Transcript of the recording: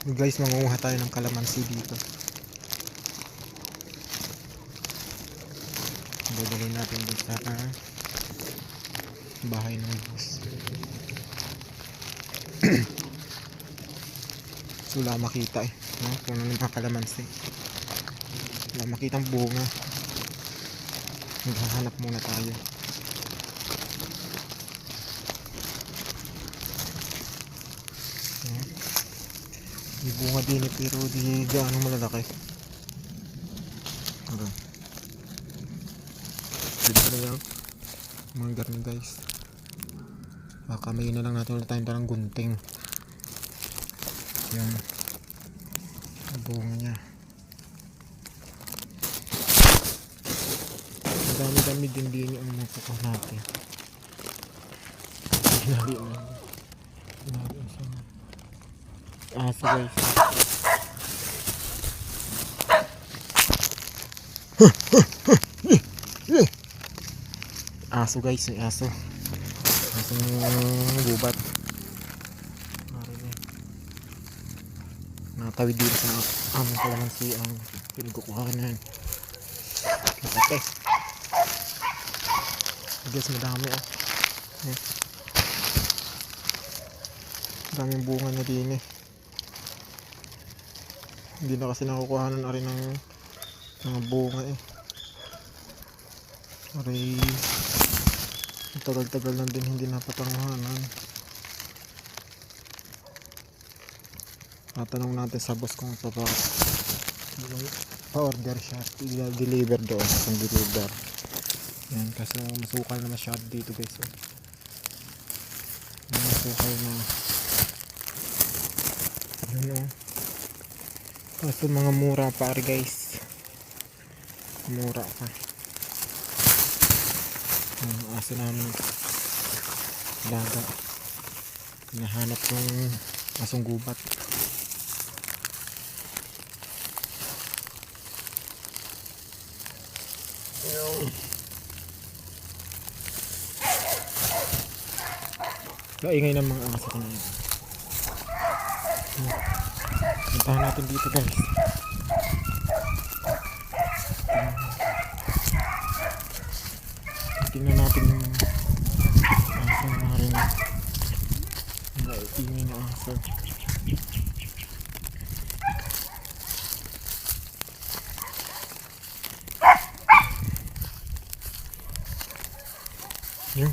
Guys, mangunguha tayo ng kalamansi dito. Dadalhin natin dito sa bahay ng boss. So wala makita eh, no? Puno ng mga kalamansi. Wala makitang bunga. Maghahanap muna tayo. May bunga din eh, pero di gaano malalaki. Okay. Dito na lang mga garni guys. Kamayin na lang natin ulit tayong parang gunting. Yung bunga niya. Madami-dami din ang makukuha natin. Hinali na. Hinali na siya. Aso guys. Aso guys, aso. Aso gubat. Natawid dito sa aming kalamansi ang pinagkukuhaan na yan. Kapate. Guys, madami ah. Daming bunga na din eh. Hindi na kasi nakukuhanan na rin ng mga bunga eh. Aray, tagal-tagal lang din hindi napatanguhanan. Tatanong natin sa boss kung pa-order siya, i-deliver doon kung deliver. Yan, kasi masukal na masyado dito guys. Masukal na. Yun o. Kaso mga mura pa guys. Mura pa. Ang aso namin daga. Hinahanap yung asong gubat. Kaingay ng mga aso ko na yun. Puntahan natin dito guys. Tingnan natin yung aso na rin. Ingay na aso. Yun.